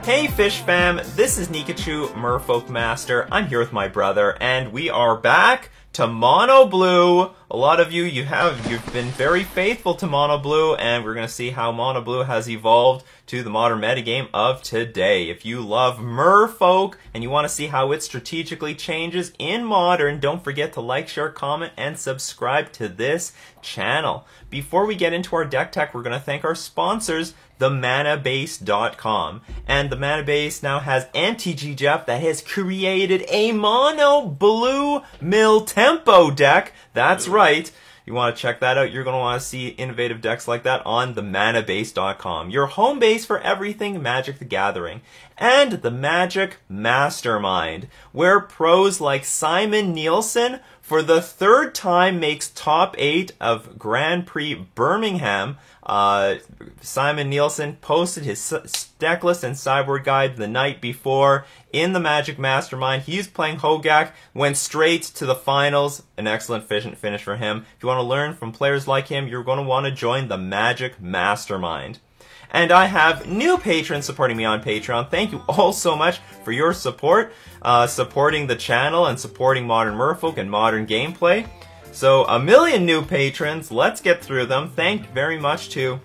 Hey Fish Fam, this is Nikachu, Merfolk Master. I'm here with my brother, and we are back to Mono Blue. A lot of you've been very faithful to Mono Blue, and we're going to see how Mono Blue has evolved to the modern metagame of today. If you love Merfolk and you want to see how it strategically changes in Modern, don't forget to like, share, comment, and subscribe to this channel. Before we get into our deck tech, we're going to thank our sponsors, themanabase.com. And the Manabase now has Anti-G-Jeff that has created a Mono Blue Miltempo deck. That's right. You want to check that out, you're going to want to see innovative decks like that on themanabase.com. Your home base for everything Magic the Gathering. And the Magic Mastermind, where pros like Simon Nielsen for the third time makes top 8 of Grand Prix Birmingham. Simon Nielsen posted his deck list and sideboard guide the night before in the Magic Mastermind. He's playing Hogak, went straight to the finals. An excellent finish for him. If you want to learn from players like him, you're going to want to join the Magic Mastermind. And I have new patrons supporting me on Patreon. Thank you all so much for your support, supporting the channel and supporting Modern Merfolk and Modern Gameplay. So, 1 million new patrons. Let's get through them. Thank you very much to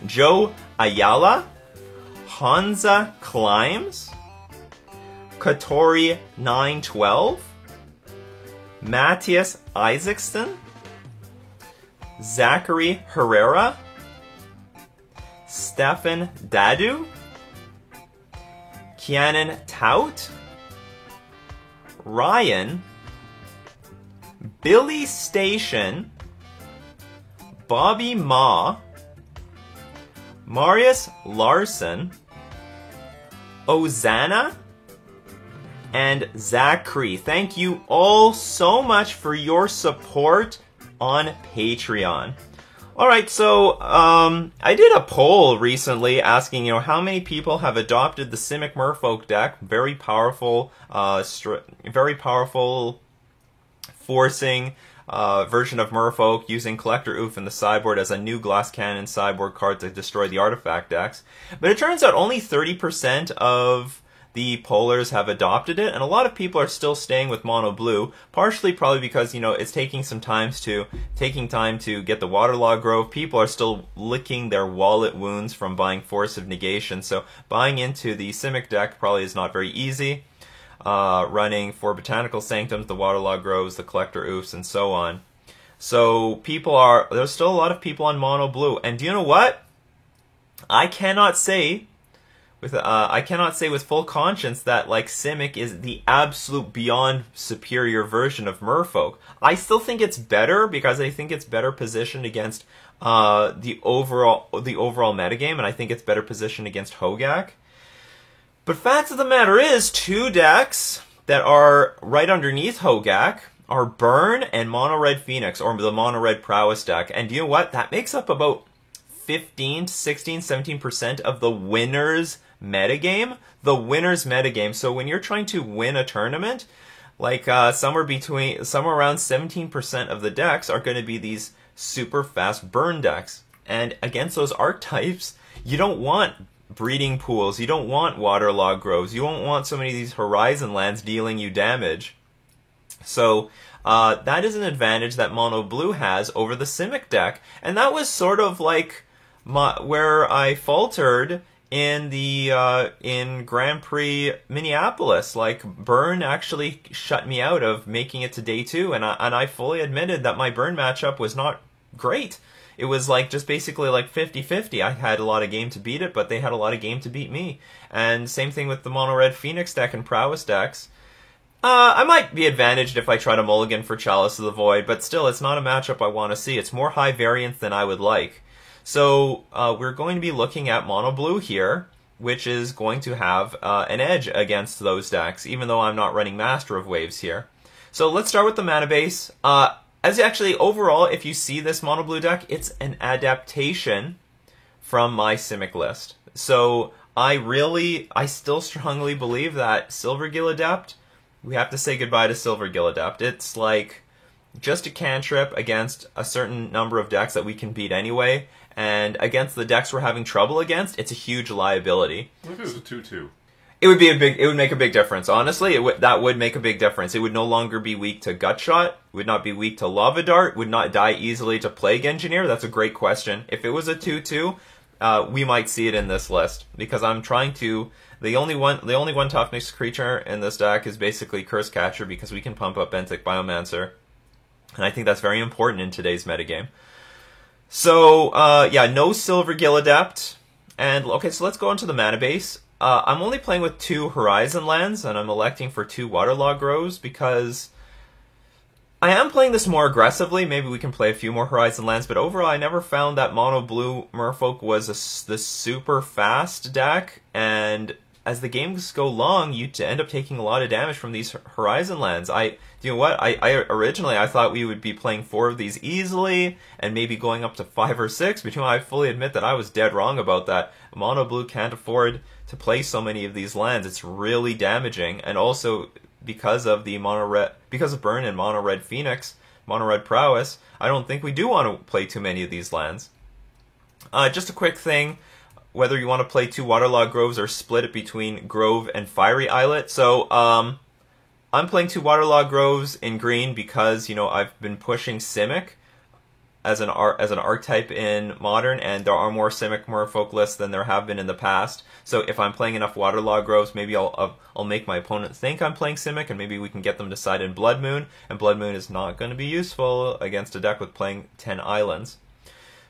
Joe Ayala, Hansa Climbs, Katori912, Matthias Isaacson, Zachary Herrera, Stefan Dadu, Kianan Tout, Ryan, Billy Station, Bobby Ma, Marius Larson, Ozana, and Zachary. Thank you all so much for your support on Patreon. Alright, so I did a poll recently asking, how many people have adopted the Simic Merfolk deck. Very powerful forcing version of Merfolk using Collector Oof in the sideboard as a new Glass Cannon sideboard card to destroy the artifact decks. But it turns out only 30% of the pollers have adopted it, and a lot of people are still staying with Mono Blue, partially probably because, it's taking time to get the Waterlog Grove. People are still licking their wallet wounds from buying Force of Negation, so buying into the Simic deck probably is not very easy. Running 4 Botanical Sanctums, the Waterlog Groves, the Collector Oofs, and so on. So there's still a lot of people on Mono Blue, and do you know what? I cannot say with full conscience that Simic is the absolute beyond superior version of Merfolk. I still think it's better because I think it's better positioned against the overall metagame, and I think it's better positioned against Hogak. But fact of the matter is, 2 decks that are right underneath Hogak are Burn and Mono Red Phoenix, or the Mono Red Prowess deck. And you know what? That makes up about 15 to 16, 17% of the winner's metagame. The winner's metagame. So when you're trying to win a tournament, somewhere around 17% of the decks are going to be these super fast burn decks. And against those archetypes, you don't want breeding pools, you don't want Waterlog Groves, you don't want so many of these Horizon lands dealing you damage. So that is an advantage that Mono Blue has over the Simic deck, and that was sort of where I faltered in the in Grand Prix Minneapolis. Burn actually shut me out of making it to day 2, and I fully admitted that my Burn matchup was not great. It was just basically 50-50. I had a lot of game to beat it, but they had a lot of game to beat me. And same thing with the Mono Red Phoenix deck and Prowess decks. I might be advantaged if I try to mulligan for Chalice of the Void, but still, it's not a matchup I want to see. It's more high variance than I would like. So we're going to be looking at Mono Blue here, which is going to have an edge against those decks, even though I'm not running Master of Waves here. So let's start with the mana base. Overall, if you see this Mono Blue deck, it's an adaptation from my Simic list. So I still strongly believe that Silvergill Adept, we have to say goodbye to Silvergill Adept. It's just a cantrip against a certain number of decks that we can beat anyway, and against the decks we're having trouble against, it's a huge liability. What if it was a 2/2? It would make a big difference. Honestly, that would make a big difference. It would no longer be weak to Gut Shot, would not be weak to Lava Dart, would not die easily to Plague Engineer. That's a great question. If it was a 2/2, we might see it in this list, because I'm trying to. The only one toughness creature in this deck is basically Curse Catcher, because we can pump up Benthic Biomancer, and I think that's very important in today's metagame. So yeah, no Silvergill Adept, and okay, so let's go into the mana base. I'm only playing with 2 Horizon lands, and I'm electing for 2 Waterlogged Groves because I am playing this more aggressively. Maybe we can play a few more Horizon lands, but overall I never found that Mono Blue Merfolk was the super fast deck, and as the games go long, you end up taking a lot of damage from these Horizon lands. You know what? Originally I thought we would be playing 4 of these easily, and maybe going up to 5 or 6, but I fully admit that I was dead wrong about that. Mono Blue can't afford to play so many of these lands. It's really damaging, and also because of Burn and Mono Red Phoenix, Mono Red Prowess, I don't think we do want to play too many of these lands. Just a quick thing, whether you want to play 2 Waterlogged Groves or split it between Grove and Fiery Islet. So I'm playing 2 Waterlogged Groves in green because I've been pushing Simic as an archetype in Modern, and there are more Simic Merfolk lists than there have been in the past. So if I'm playing enough Waterlogged Groves, maybe I'll make my opponent think I'm playing Simic, and maybe we can get them to side in Blood Moon, and Blood Moon is not going to be useful against a deck with playing 10 islands.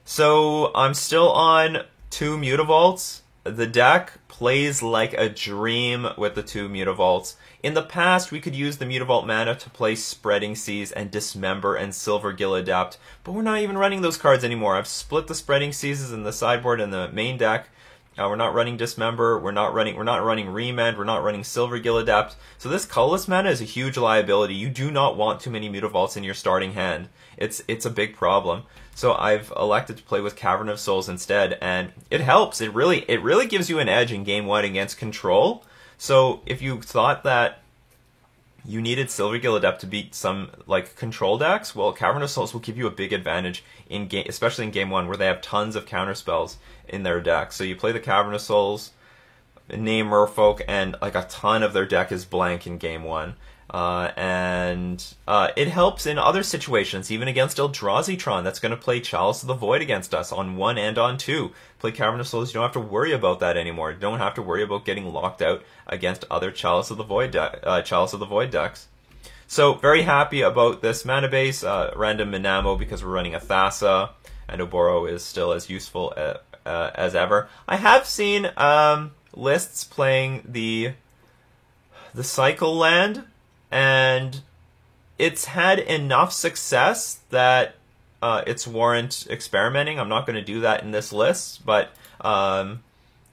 So I'm still on 2 Mutavaults. The deck plays like a dream with the 2 Mutavaults. In the past, we could use the Mutavault mana to play Spreading Seas and Dismember and Silvergill Adept, but we're not even running those cards anymore. I've split the Spreading Seas in the sideboard and the main deck. We're not running Dismember, we're not running Remand, we're not running Silvergill Adept. So this colorless mana is a huge liability. You do not want too many Mutavaults in your starting hand. It's a big problem. So I've elected to play with Cavern of Souls instead, and it helps. It really gives you an edge in game 1 against control. So if you thought that you needed Silvergill Adept to beat some control decks, well, Cavern of Souls will give you a big advantage in game, especially in game 1 where they have tons of counterspells in their deck. So you play the Cavern of Souls, name Merfolk, and a ton of their deck is blank in game 1. And it helps in other situations, even against Eldrazi-tron that's going to play Chalice of the Void against us on 1 and on 2. Play Cavern of Souls, you don't have to worry about that anymore. You don't have to worry about getting locked out against other Chalice of the Void decks. So very happy about this mana base. Random Minamo because we're running a Thassa, and Oboro is still as useful as ever. I have seen lists playing the Cycle Land, and it's had enough success that it's warrant experimenting. I'm not going to do that in this list, but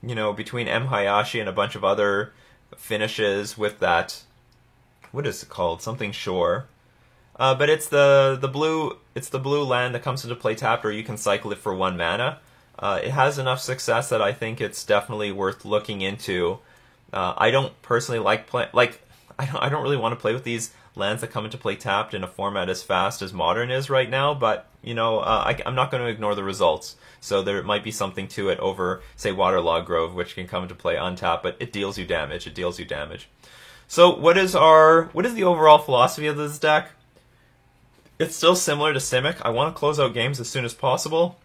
between M. Hayashi and a bunch of other finishes with that, what is it called? Something Shore. But it's the blue land that comes into play tapped, or you can cycle it for 1 mana. It has enough success that I think it's definitely worth looking into. I don't personally I don't really want to play with these lands that come into play tapped in a format as fast as Modern is right now, but I'm not going to ignore the results. So there might be something to it over, say, Waterlogged Grove, which can come into play untapped, but it deals you damage. So what is the overall philosophy of this deck? It's still similar to Simic. I want to close out games as soon as possible,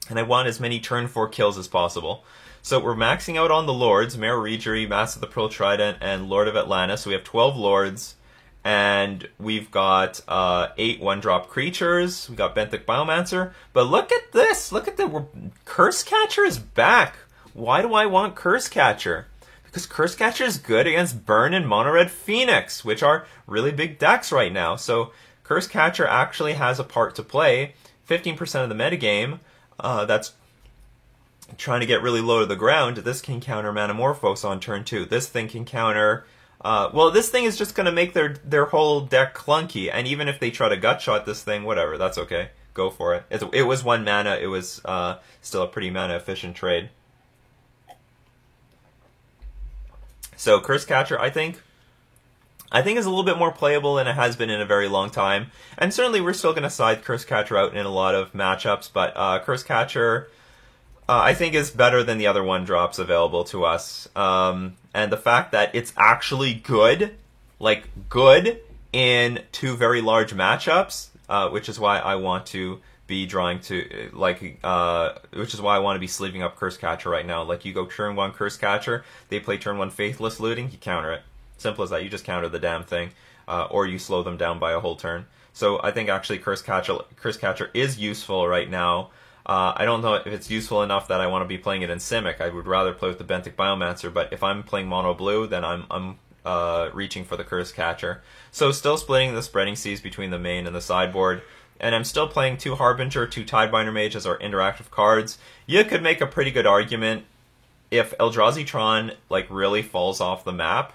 and I want as many turn 4 kills as possible. So we're maxing out on the Lords, Mare Reejerey, Mask of the Pearl Trident, and Lord of Atlantis. So we have 12 Lords, and we've got 8 1-drop creatures. We got Benthic Biomancer. But look at this! Curse Catcher is back! Why do I want Curse Catcher? Because Curse Catcher is good against Burn and Mono Red Phoenix, which are really big decks right now. So Curse Catcher actually has a part to play. 15% of the metagame, that's trying to get really low to the ground. This can counter Manamorphose on turn 2. This thing can counter... this thing is just going to make their whole deck clunky, and even if they try to gut shot this thing, whatever, that's okay. Go for it. It was 1 mana. It was still a pretty mana-efficient trade. So Curse Catcher, I think, I think is a little bit more playable than it has been in a very long time. And certainly we're still going to side Curse Catcher out in a lot of matchups, but Curse Catcher I think is better than the other 1-drops available to us. And the fact that it's actually good, like good, in 2 very large matchups, which is why I want to be drawing to, which is why I want to be sleeving up Curse Catcher right now. Like, you go turn 1 Curse Catcher, they play turn 1 Faithless Looting, you counter it. Simple as that. You just counter the damn thing, or you slow them down by a whole turn. So I think actually Curse Catcher is useful right now. I don't know if it's useful enough that I want to be playing it in Simic. I would rather play with the Benthic Biomancer, but if I'm playing mono blue, then I'm reaching for the Curse Catcher. So still splitting the Spreading Seas between the main and the sideboard. And I'm still playing 2 Harbinger, 2 Tidebinder Mage as our interactive cards. You could make a pretty good argument if Eldrazi Tron like really falls off the map,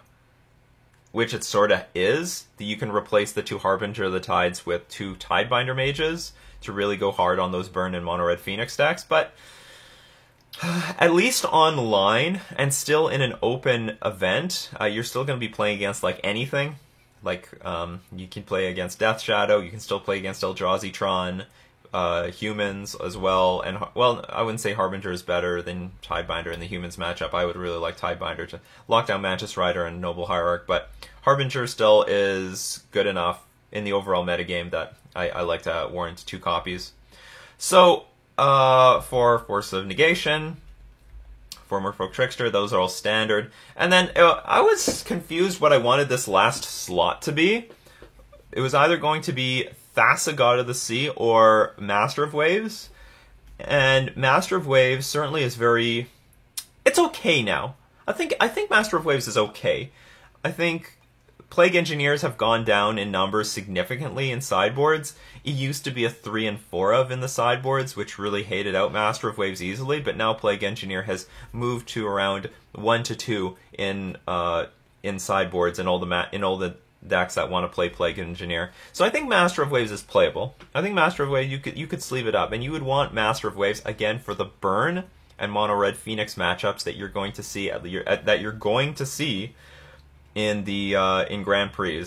which it sort of is, that you can replace the 2 Harbinger of the Tides with 2 Tidebinder Mages to really go hard on those Burn and Mono Red Phoenix decks. But at least online and still in an open event, you're still going to be playing against like anything. Like, you can play against Death Shadow, you can still play against Eldrazi Tron, humans as well, and, well, I wouldn't say Harbinger is better than Tidebinder in the humans matchup. I would really like Tidebinder to lock down Mantis Rider and Noble Hierarch, but Harbinger still is good enough in the overall metagame that I like to warrant 2 copies. So, for Force of Negation, for Merfolk Trickster, those are all standard. And then I was confused what I wanted this last slot to be. It was either going to be Thassa, God of the Sea, or Master of Waves. And Master of Waves certainly is very... It's okay now. I think Master of Waves is okay. I think Plague Engineers have gone down in numbers significantly in sideboards. It used to be a 3 and 4 of in the sideboards, which really hated out Master of Waves easily, but now Plague Engineer has moved to around 1 to 2 in sideboards in all the decks that want to play Plague Engineer. So I think Master of Waves is playable. I think Master of Waves, you could sleeve it up, and you would want Master of Waves again for the Burn and Mono Red Phoenix matchups that you're going to see in the in Grand Prix.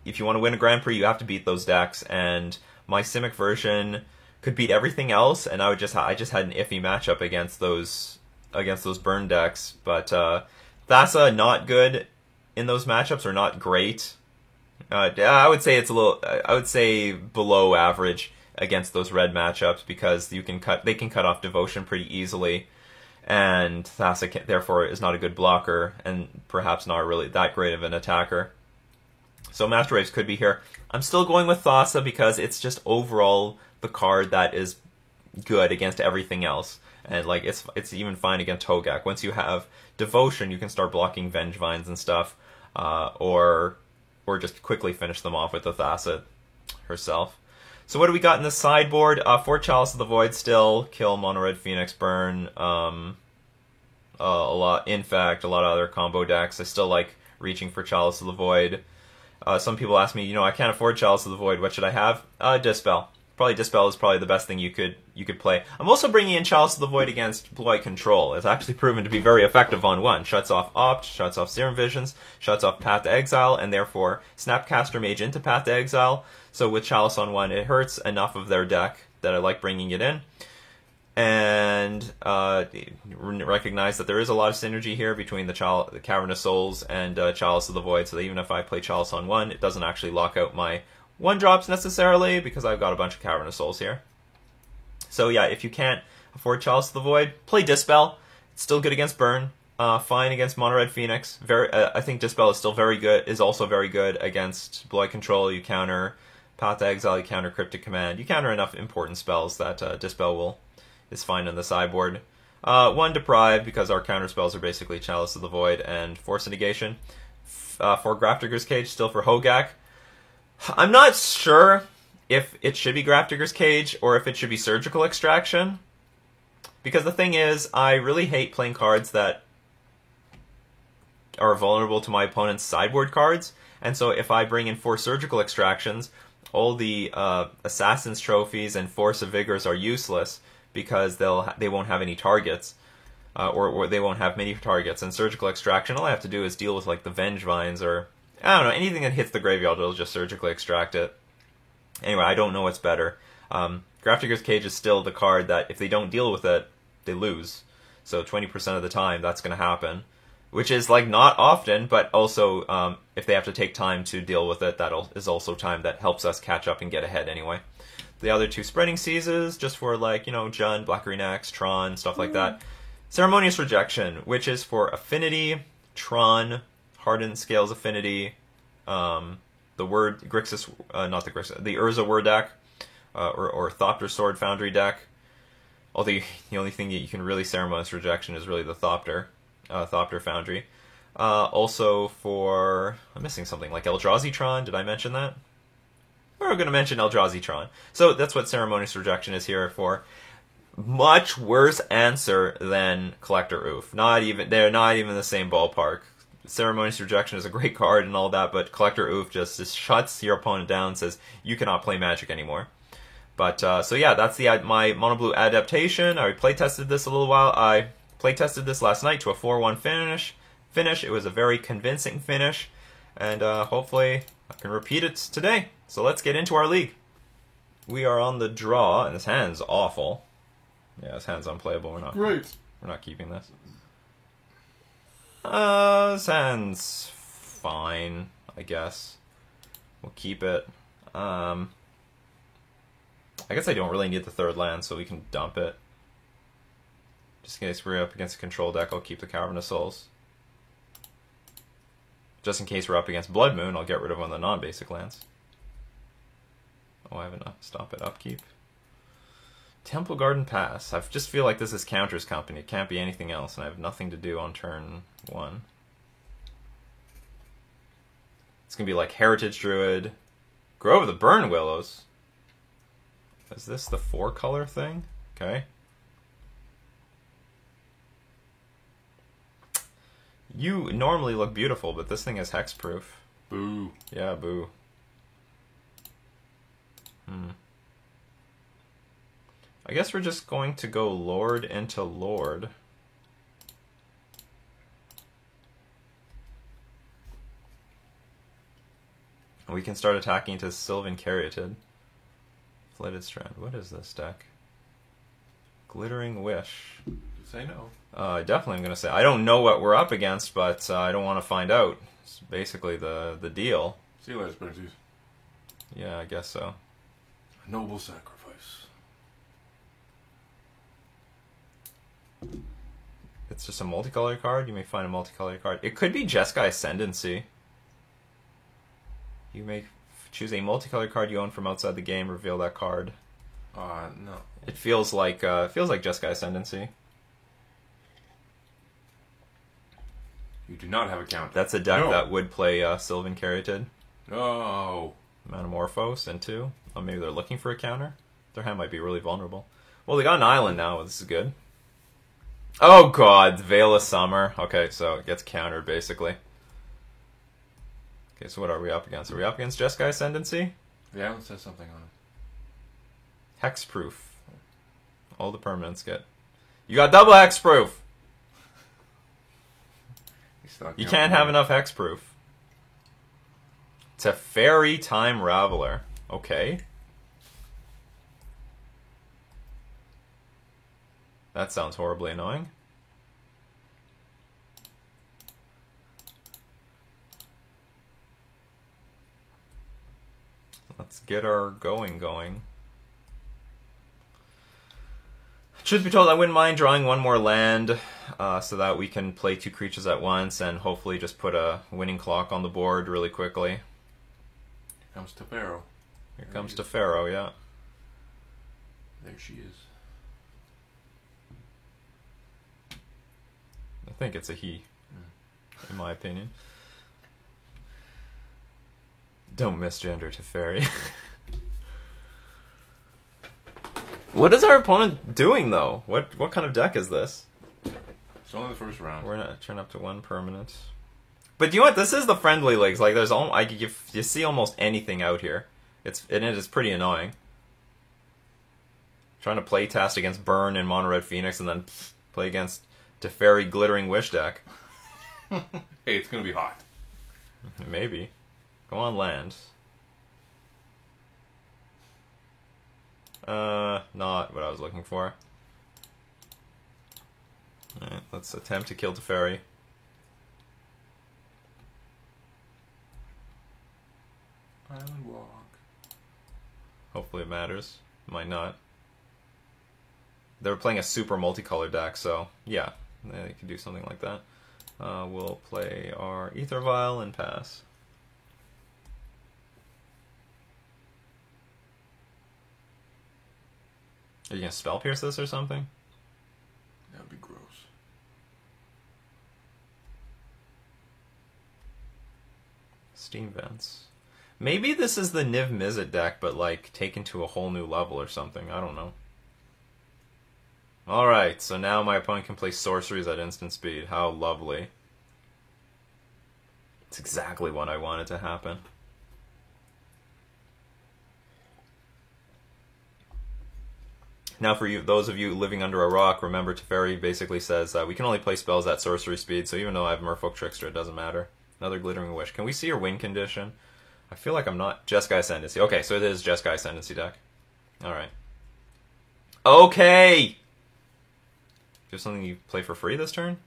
If you want to win a Grand Prix, you have to beat those decks, and my Simic version could beat everything else, and I just had an iffy matchup against those Burn decks. But Thassa, not good in those matchups, or not great. I would say it's I would say below average against those red matchups, because they can cut off Devotion pretty easily. And Thassa, therefore, is not a good blocker, and perhaps not really that great of an attacker. So Master Waves could be here. I'm still going with Thassa because it's just overall the card that is good against everything else. And like it's even fine against Hogak. Once you have Devotion, you can start blocking Vengevines and stuff, or just quickly finish them off with the Thassa herself. So what do we got in the sideboard? 4 Chalice of the Void still, kill Mono Red Phoenix, burn, a lot of other combo decks. I still like reaching for Chalice of the Void. Some people ask me, I can't afford Chalice of the Void, what should I have? Dispel. Dispel is probably the best thing you could play. I'm also bringing in Chalice of the Void against Blue-White Control. It's actually proven to be very effective on 1. Shuts off Opt, shuts off Serum Visions, shuts off Path to Exile, and therefore Snapcaster Mage into Path to Exile. So with Chalice on 1, it hurts enough of their deck that I like bringing it in. And recognize that there is a lot of synergy here between the Cavernous Souls and Chalice of the Void, so that even if I play Chalice on 1, it doesn't actually lock out my 1-drops necessarily, because I've got a bunch of Cavernous Souls here. So yeah, if you can't afford Chalice of the Void, play Dispel. It's still good against Burn. Fine against Mono Red Phoenix. I think Dispel is still very good. Is also very good against Blue-White Control. You counter Path to Exile. You counter Cryptic Command. You counter enough important spells that Dispel is fine on the sideboard. 1 Deprive, because our counter spells are basically Chalice of the Void and Force of Negation. 4 Grafdigger's Cage, still for Hogak. I'm not sure if it should be Grafdigger's Cage or if it should be Surgical Extraction. Because the thing is, I really hate playing cards that are vulnerable to my opponent's sideboard cards. And so if I bring in 4 Surgical Extractions, all the Assassin's Trophies and Force of Vigors are useless, because they won't have any targets. or they won't have many targets. And Surgical Extraction, all I have to do is deal with like the Vengevines or I don't know, anything that hits the graveyard, it'll just surgically extract it. Anyway, I don't know what's better. Grafdigger's Cage is still the card that if they don't deal with it, they lose. So 20% of the time, that's going to happen. Which is like not often, but also if they have to take time to deal with it, that is also time that helps us catch up and get ahead anyway. The other two Spreading Seizes, just for like, Jund, Black Green X, Tron, stuff like that. Ceremonious Rejection, which is for Affinity, Tron, Hardened Scales Affinity, the word Grixis, not the Grixis, the Urza Word deck, or Thopter Sword Foundry deck. Although the only thing that you can really Ceremonious Rejection is really the Thopter Foundry. Also for, I'm missing something, like Eldrazi Tron, did I mention that? We're going to mention Eldrazi Tron. So that's what Ceremonious Rejection is here for. Much worse answer than Collector Oof. They're not even the same ballpark. Ceremonious Rejection is a great card and all that, but Collector Oof just shuts your opponent down and says, you cannot play Magic anymore. But, so yeah, that's my Mono Blue adaptation. I playtested this a little while. I playtested this last night to a 4-1 finish. It was a very convincing finish, and hopefully I can repeat it today. So let's get into our league. We are on the draw, and this hand's awful. Yeah, this hand's unplayable. We're not keeping this. This hand's fine, I guess. We'll keep it. I guess I don't really need the third land, so we can dump it. Just in case we're up against a control deck, I'll keep the Cavern of Souls. Just in case we're up against Blood Moon, I'll get rid of one of the non-basic lands. Oh, I have enough. Stop it. Upkeep. Temple Garden Pass. I just feel like this is Counter's company. It can't be anything else, and I have nothing to do on turn 1. It's going to be like Heritage Druid. Grove of the Burn Willows. Is this the 4-color thing? Okay. You normally look beautiful, but this thing is hexproof. Boo. Yeah, boo. I guess we're just going to go Lord into Lord. We can start attacking into Sylvan Caryatid. Flooded Strand. What is this deck? Glittering Wish. Say no. Definitely I'm going to say. I don't know what we're up against, but I don't want to find out. It's basically the deal. See you later, Spirities. Yeah, I guess so. A noble sacrifice. It's just a multicolored card. You may find a multicolored card. It could be Jeskai Ascendancy. You may choose a multicolored card you own from outside the game. Reveal that card. No. It feels like Jeskai Ascendancy. You do not have a counter. That's a deck that would play Sylvan Caryatid. No. Metamorphose into. Oh, maybe they're looking for a counter. Their hand might be really vulnerable. Well, they got an island now. This is good. Oh god, Veil of Summer. Okay, so it gets countered basically. Okay, so what are we up against? Are we up against Jeskai Ascendancy? Yeah, it says something on it. Hexproof. All the permanents get. You got double hexproof! You can't have enough hexproof. Teferi Time Raveler. Okay. That sounds horribly annoying. Let's get our going. Truth be told, I wouldn't mind drawing one more land so that we can play 2 creatures at once and hopefully just put a winning clock on the board really quickly. Here comes Tefero. Here comes Tefero, yeah. There she is. I think it's a he, in my opinion. Don't misgender Teferi. What is our opponent doing, though? What kind of deck is this? It's only the first round. We're gonna turn up to 1 permanent. But you know what? This is the friendly leagues. Like, there's you see almost anything out here. It is pretty annoying. Trying to play test against Burn and Mono Red Phoenix, and then play against Teferi Glittering Wish deck. Hey, it's gonna be hot. Maybe. Go on land. Not what I was looking for. Alright, let's attempt to kill Teferi. Island Walk. Hopefully it matters. Might not. They were playing a super multicolored deck, so yeah, they could do something like that. We'll play our Ether Vial and pass. Are you gonna Spell Pierce this or something? That would be gross. Steam Vents. Maybe this is the Niv Mizzet deck, but like taken to a whole new level or something. I don't know. Alright, so now my opponent can play sorceries at instant speed. How lovely. It's exactly what I wanted to happen. Now for you, those of you living under a rock, remember Teferi basically says we can only play spells at sorcery speed, so even though I have Merfolk Trickster, it doesn't matter. Another Glittering Wish. Can we see your win condition? I feel like I'm not... Jeskai Ascendancy. Okay, so it is Jeskai Ascendancy deck. Alright. Okay! Do you have something you play for free this turn?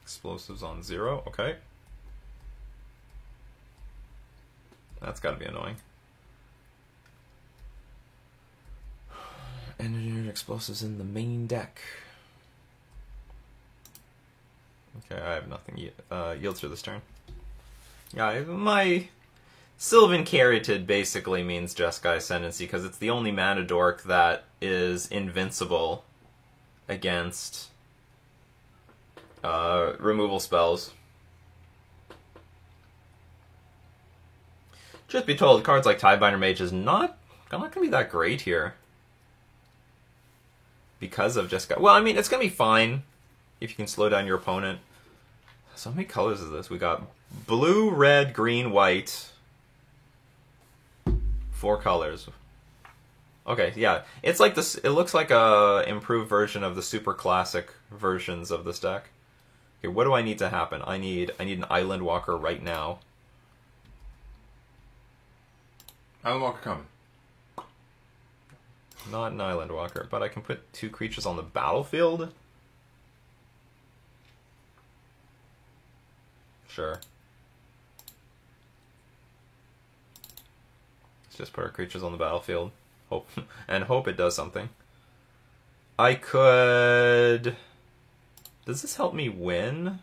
Explosives on 0. Okay. That's gotta be annoying. Engineered explosives in the main deck. Okay, I have nothing. Yield through this turn. Yeah, my Sylvan Caryatid basically means Jeskai Ascendancy because it's the only mana dork that is invincible against removal spells. Truth be told, cards like Tidebinder Mage is not gonna be that great here. Because of Jeskai. Well, I mean, it's gonna be fine if you can slow down your opponent. So how many colors is this? We got blue, red, green, white. 4 colors. Okay, yeah. It's like this. It looks like a improved version of the super classic versions of this deck. Okay, what do I need to happen? I need an Island Walker right now. Island Walker coming. Not an Island Walker, but I can put 2 creatures on the battlefield. Sure. Let's just put our creatures on the battlefield. Hope it does something. I could... Does this help me win?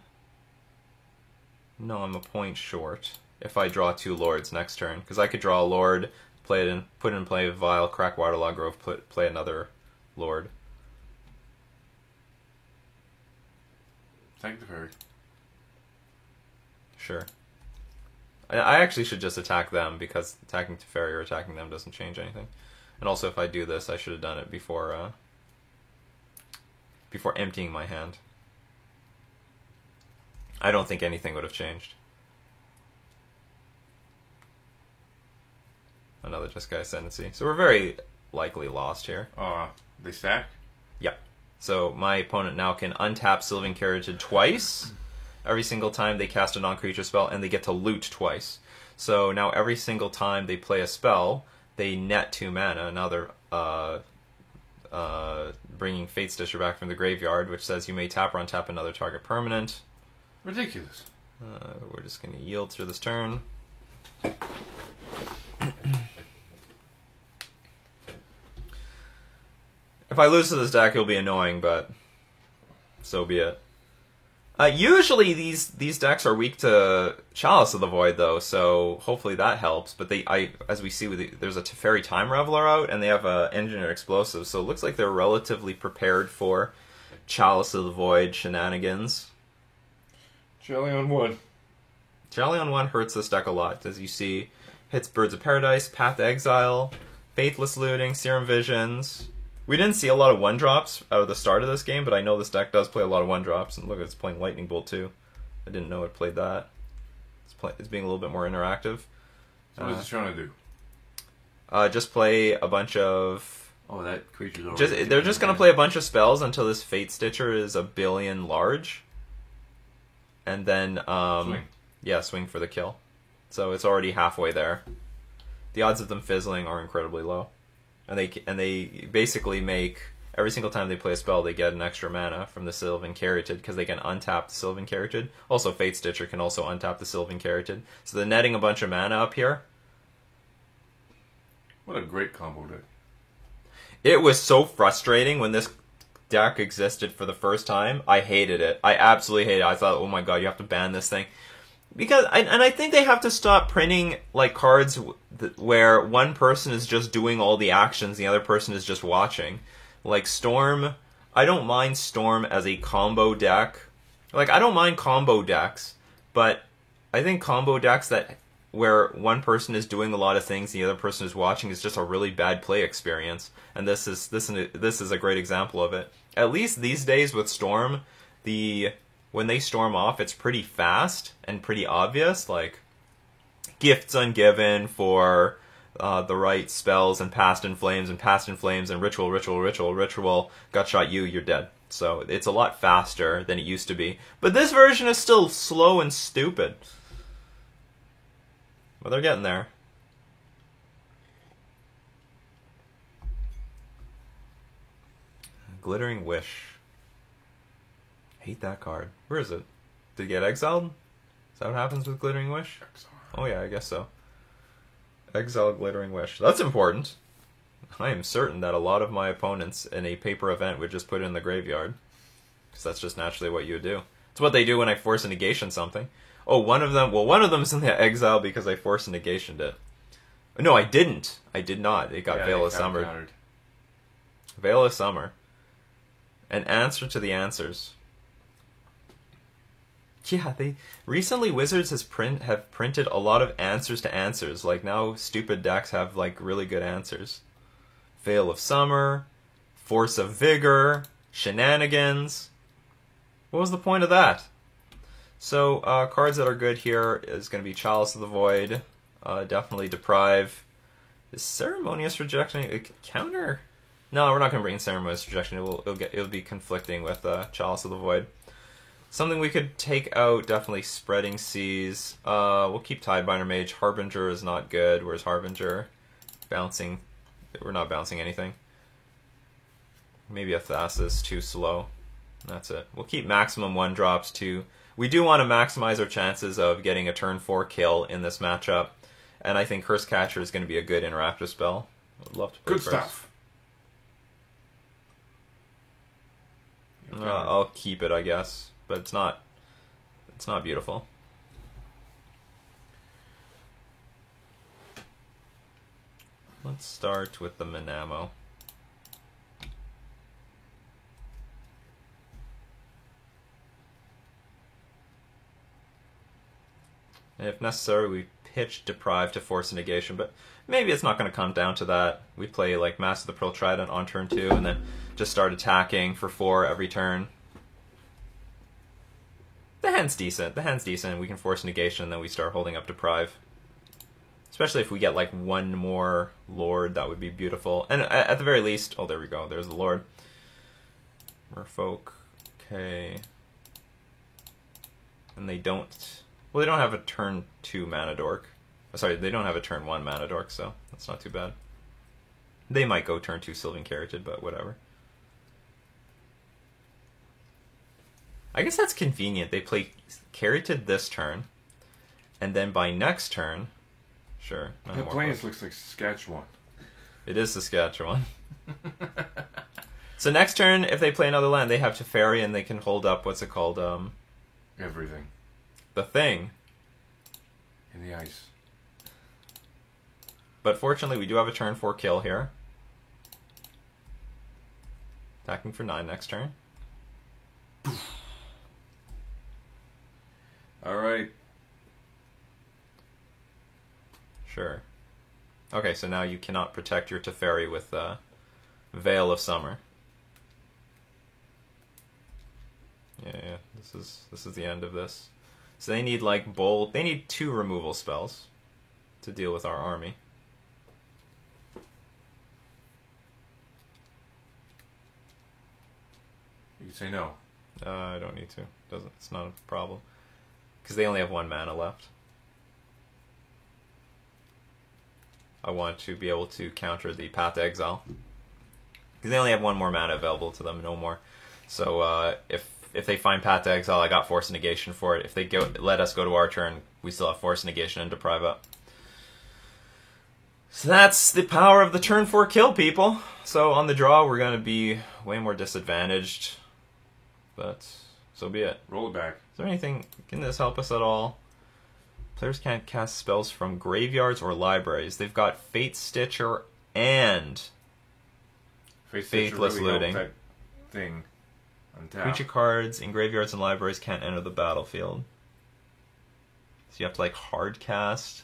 No, I'm a point short. If I draw 2 lords next turn. Because I could draw a lord, play it in, put it in play Vial, crack Waterlog Grove, play another lord. Thank the fairy. Sure. I actually should just attack them, because attacking Teferi or attacking them doesn't change anything. And also, if I do this, I should have done it before emptying my hand. I don't think anything would have changed. Another Jeskai Ascendancy. So we're very likely lost here. They stack? Yep. So my opponent now can untap Sylvan Caryatid twice. Every single time they cast a non-creature spell, and they get to loot twice. So now every single time they play a spell, they net 2 mana. Now they're bringing Fate Stitcher back from the graveyard, which says you may tap or untap another target permanent. Ridiculous. We're just going to yield through this turn. If I lose to this deck, it'll be annoying, but so be it. Usually these decks are weak to Chalice of the Void, though, so hopefully that helps. But as we see, there's a Teferi Time Reveler out, and they have a Engineered Explosive, so it looks like they're relatively prepared for Chalice of the Void shenanigans. Jelly on 1. Jelly on 1 hurts this deck a lot, as you see. Hits Birds of Paradise, Path to Exile, Faithless Looting, Serum Visions. We didn't see a lot of 1-drops out of the start of this game, but I know this deck does play a lot of 1-drops. And look, it's playing Lightning Bolt too. I didn't know it played that. It's being a little bit more interactive. So what is it trying to do? Just play a bunch of... Oh, that creature's already... They're just going to play a bunch of spells until this Fate Stitcher is 1 billion large. And then, Swing. yeah, swing for the kill. So it's already halfway there. The odds of them fizzling are incredibly low. And they basically make... Every single time they play a spell, they get an extra mana from the Sylvan Caryatid, because they can untap the Sylvan Caryatid. Also, Fate Stitcher can also untap the Sylvan Caryatid. So they're netting a bunch of mana up here. What a great combo deck. It was so frustrating when this deck existed for the first time. I hated it. I absolutely hated it. I thought, oh my god, you have to ban this thing. Because, and I think they have to stop printing like cards where one person is just doing all the actions, the other person is just watching. Like Storm, I don't mind Storm as a combo deck. Like, I don't mind combo decks, but I think combo decks where one person is doing a lot of things, the other person is watching, is just a really bad play experience. And this is a great example of it. At least these days with Storm, when they storm off, it's pretty fast and pretty obvious. Like, Gifts Ungiven for the right spells, and Past in Flames, and Ritual, gut shot you're dead. So it's a lot faster than it used to be. But this version is still slow and stupid. But they're getting there. Glittering Wish. Hate that card. Where is it? Did it get exiled? Is that what happens with Glittering Wish? Oh yeah, I guess so. Exile Glittering Wish. That's important. I am certain that a lot of my opponents in a paper event would just put it in the graveyard. Because that's just naturally what you would do. It's what they do when I force a negation something. Oh, one of them's in the exile because I forced a negationed it. No, I didn't. I did not. It got Veil of Summer. Countered. Veil of Summer. An answer to the answers. Yeah, recently Wizards have printed a lot of answers to answers. Like, now stupid decks have like really good answers. Veil of Summer, Force of Vigor, Shenanigans. What was the point of that? So, cards that are good here is going to be Chalice of the Void, definitely Deprive. Is Ceremonious Rejection a counter? No, we're not going to bring in Ceremonious Rejection. It'll be conflicting with Chalice of the Void. Something we could take out, definitely Spreading Seas. We'll keep Tidebinder Mage. Harbinger is not good. Where's Harbinger? Bouncing. We're not bouncing anything. Maybe a Thassa's too slow. That's it. We'll keep maximum 1-drops too. We do want to maximize our chances of getting a turn 4 kill in this matchup. And I think Curse Catcher is going to be a good interactive spell. I'd love to play Good first. stuff. I'll keep it, I guess. But it's not beautiful. Let's start with the Minamo. And if necessary, we pitch Deprive to force a negation, but maybe it's not going to come down to that. We play like Master of the Pearl Trident on turn 2, and then just start attacking for 4 every turn. The hand's decent. We can force negation, and then we start holding up Deprive. Especially if we get like one more Lord, that would be beautiful. And at the very least, oh, there we go. There's the Lord. Merfolk. Okay. And they don't... Well, they don't have a turn 2 mana dork. Sorry, they don't have a turn 1 mana dork, so that's not too bad. They might go turn 2 Sylvan Caryatid, but whatever. I guess that's convenient. They play Caryatid this turn, and then by next turn... Sure. That Plains looks like Saskatchewan. It is Saskatchewan. So next turn, if they play another land, they have Teferi, and they can hold up, what's it called? Everything. The Thing. In the ice. But fortunately, we do have a turn 4 kill here. Attacking for 9 next turn. Alright. Sure. Okay, so now you cannot protect your Teferi with Veil of Summer. Yeah, this is the end of this. So they need like bolt. They need 2 removal spells to deal with our army. You can say no. I don't need to. Doesn't. It's not a problem because they only have 1 mana left. I want to be able to counter the Path to Exile because they only have 1 more mana available to them, no more. So if they find Path to Exile, I got Force Negation for it. If they let us go to our turn, we still have Force Negation and Deprive Up. So that's the power of the turn 4 kill, people. So on the draw, we're going to be way more disadvantaged. But so be it. Roll it back. Is there anything... Can this help us at all? Players can't cast spells from graveyards or libraries. They've got Fate Stitcher and Faithless Looting. That thing on tap. Creature cards in graveyards and libraries can't enter the battlefield. So you have to like hard cast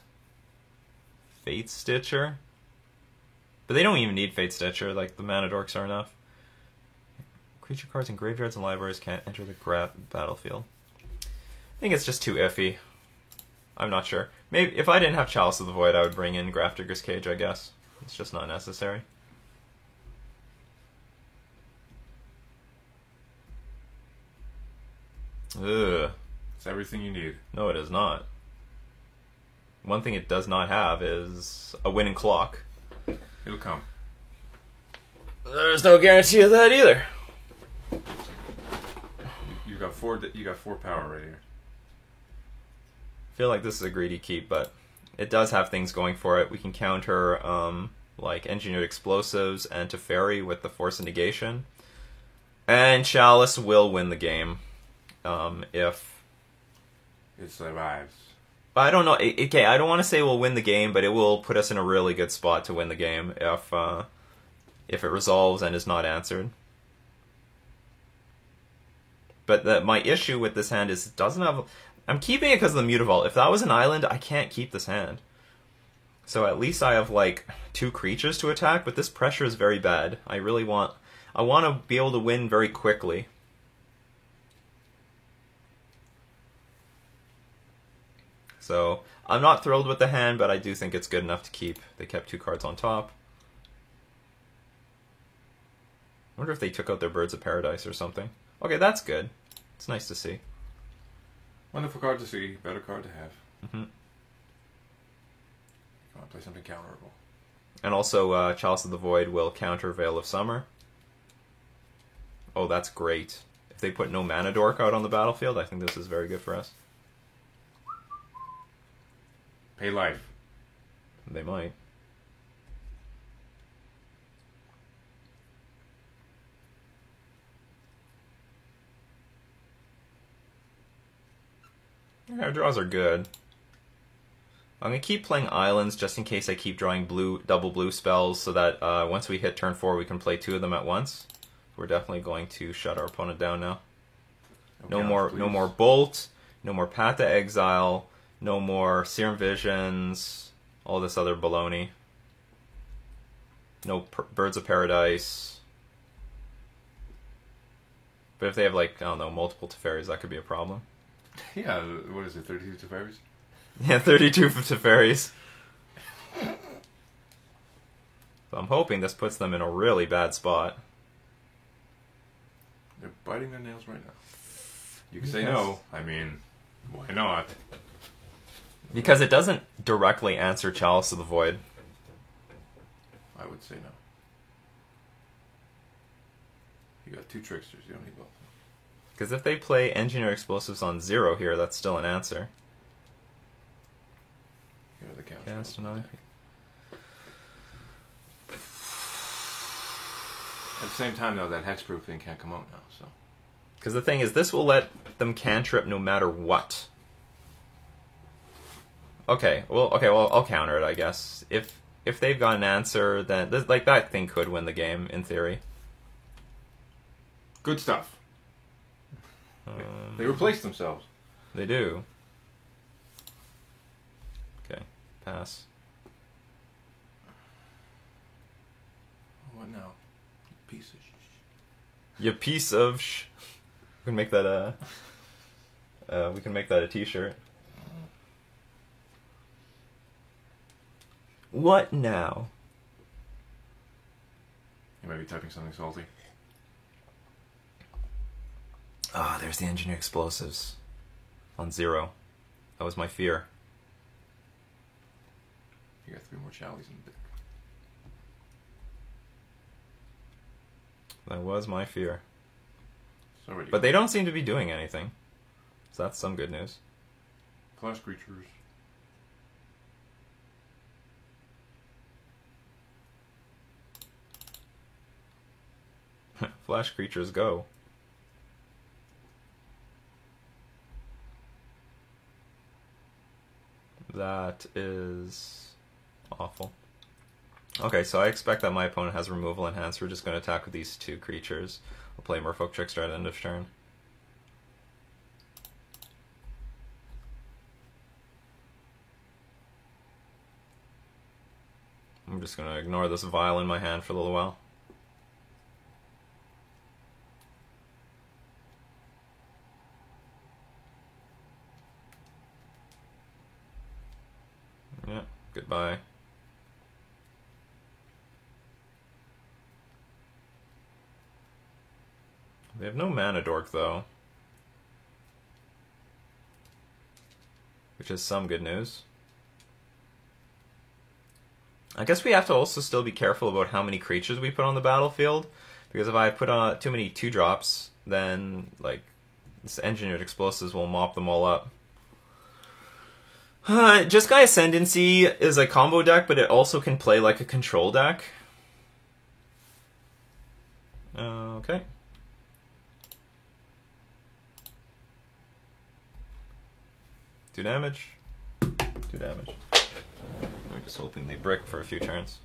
Fate Stitcher. But they don't even need Fate Stitcher, like the mana dorks are enough. Creature cards in graveyards and libraries can't enter the battlefield. I think it's just too iffy. I'm not sure. Maybe if I didn't have Chalice of the Void, I would bring in Grafdigger's Cage, I guess. It's just not necessary. Ugh. It's everything you need. No, it is not. One thing it does not have is a winning clock. It'll come. There's no guarantee of that either. You got 4. You got 4 power right here. I feel like this is a greedy keep, but it does have things going for it. We can counter like Engineered Explosives and Teferi with the Force of Negation. And Chalice will win the game if... It survives. I don't know. Okay, I don't want to say we'll win the game, but it will put us in a really good spot to win the game if it resolves and is not answered. But my issue with this hand is it doesn't have... I'm keeping it because of the Mutavault. If that was an island, I can't keep this hand. So at least I have like 2 creatures to attack, but this pressure is very bad. I want to be able to win very quickly. So I'm not thrilled with the hand, but I do think it's good enough to keep. They kept 2 cards on top. I wonder if they took out their Birds of Paradise or something. Okay, that's good. It's nice to see. Wonderful card to see. Better card to have. Mm-hmm. You want to play something counterable. And also, Chalice of the Void will counter Veil of Summer. Oh, that's great. If they put no Mana Dork out on the battlefield, I think this is very good for us. Pay life. They might. Our draws are good. I'm going to keep playing islands just in case I keep drawing double blue spells so that once we hit turn 4 we can play 2 of them at once. We're definitely going to shut our opponent down now. No more Bolt, no more Path to Exile, no more Serum Visions, all this other baloney. No Birds of Paradise. But if they have like, I don't know, multiple Teferis, that could be a problem. Yeah, what is it, 32 Teferis? Yeah, 32 Teferis. So I'm hoping this puts them in a really bad spot. They're biting their nails right now. You can say no. I mean, why not? Because it doesn't directly answer Chalice of the Void. I would say no. You got 2 Tricksters, you don't need both. Because if they play Engineer Explosives on 0 here, that's still an answer. Here are the counts. Cast another. At the same time, though, that hexproof thing can't come out now, so... Because the thing is, this will let them cantrip no matter what. Okay, well, I'll counter it, I guess. If they've got an answer, then like that thing could win the game in theory. Good stuff. They replace themselves. They do. Okay, pass. What now? Piece of You piece of sh... We can make that We can make that a t-shirt. What now? You might be typing something salty. Ah, there's the engineered explosives. On 0. That was my fear. You got 3 more Challies in the deck. That was my fear. Already But they don't seem to be doing anything. So that's some good news. Flash creatures. Flash creatures go. That is awful. Okay, so I expect that my opponent has removal in hand, so we're just going to attack with these 2 creatures. We'll play Merfolk Trickster at end of turn. I'm just going to ignore this vial in my hand for a little while. Yeah, goodbye. They have no mana dork, though. Which is some good news. I guess we have to also still be careful about how many creatures we put on the battlefield. Because if I put on too many 2-drops, then, like, this engineered explosives will mop them all up. Jeskai Ascendancy is a combo deck, but it also can play like a control deck. Okay. Two damage. I'm just hoping they brick for a few turns.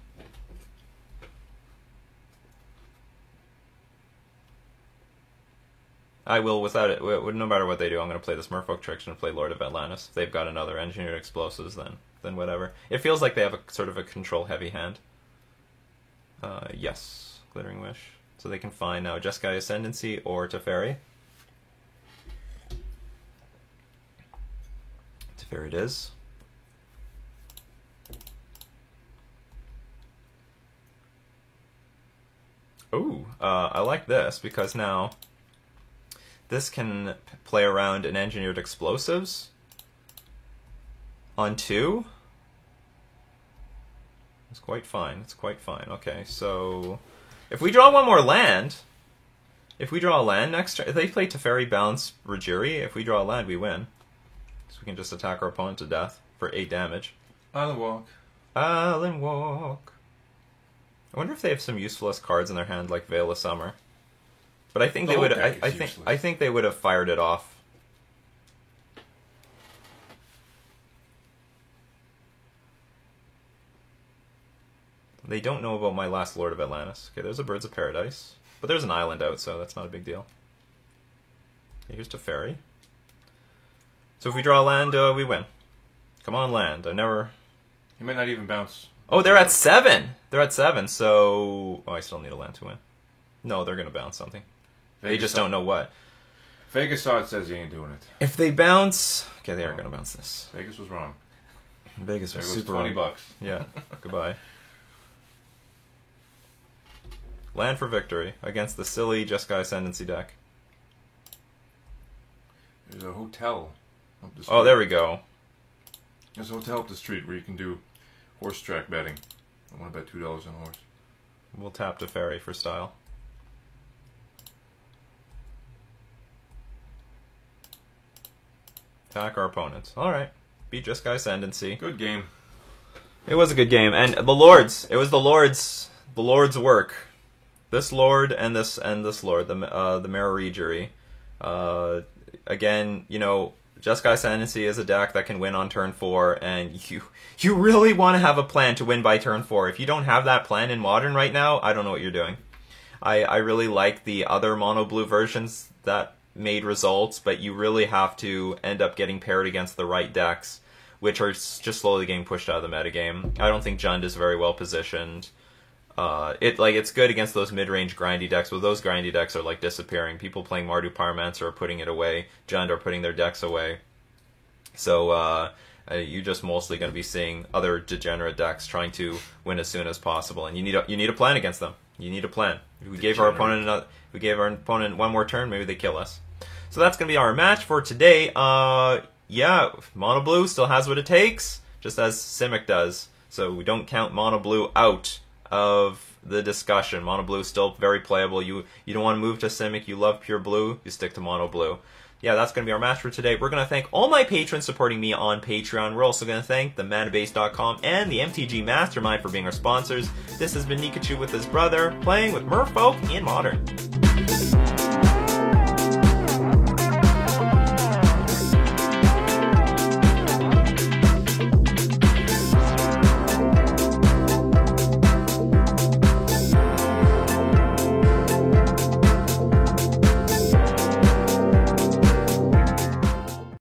I will, without it, no matter what they do, I'm going to play this Merfolk Trickster and play Lord of Atlantis. If they've got another Engineered Explosives, then whatever. It feels like they have a sort of a control-heavy hand. Yes, Glittering Wish. So they can find now Jeskai Ascendancy or Teferi. Teferi it is. Ooh, I like this because now this can play around an Engineered Explosives on 2. It's quite fine. It's quite fine. Okay, so if we draw one more land, if we draw a land next turn, if they play Teferi, Bounce, Rajiri, if we draw a land, we win. So we can just attack our opponent to death for 8 damage. Island Walk. Island Walk. I wonder if they have some useless cards in their hand, like Veil of Summer. But I think they would. I think they would have fired it off. They don't know about my last Lord of Atlantis. Okay, there's a Birds of Paradise, but there's an island out, so that's not a big deal. Okay, here's Teferi. So if we draw a land, we win. Come on, land. I never. You might not even bounce. Oh, they're at 7. They're at 7. So I still need a land to win. No, they're gonna bounce something. They just don't know what. Vegas saw it, says he ain't doing it. If they bounce... Okay, they are going to bounce this. Vegas was wrong. Vegas was super $20. wrong. Yeah, goodbye. Land for victory against the silly Jeskai Ascendancy deck. There's a hotel up the street. Oh, there we go. There's a hotel up the street where you can do horse track betting. I want to bet $2 on a horse. We'll tap Teferi for style. Attack our opponents. Alright. Beat Jeskai Ascendancy. Good game. It was a good game. And the Lords. It was the Lord's work. This Lord and this Lord. The Mararejiri. Again, you know, Jeskai Ascendancy is a deck that can win on turn 4, and you really want to have a plan to win by turn 4. If you don't have that plan in Modern right now, I don't know what you're doing. I really like the other mono blue versions that made results, but you really have to end up getting paired against the right decks, which are just slowly getting pushed out of the metagame. I don't think Jund is very well positioned. It's good against those mid-range grindy decks, but those grindy decks are like disappearing. People playing Mardu Pyromancer are putting it away. Jund are putting their decks away. So you're just mostly going to be seeing other degenerate decks trying to win as soon as possible, and you need a plan against them. You need a plan. If we gave our opponent one more turn, maybe they kill us. So that's going to be our match for today. Yeah, Mono Blue still has what it takes, just as Simic does. So we don't count Mono Blue out of the discussion. Mono Blue is still very playable. You don't want to move to Simic. You love pure blue. You stick to Mono Blue. Yeah, that's going to be our match for today. We're going to thank all my patrons supporting me on Patreon. We're also going to thank the ManaBase.com and the MTG Mastermind for being our sponsors. This has been Nikachu with his brother, playing with Merfolk in Modern.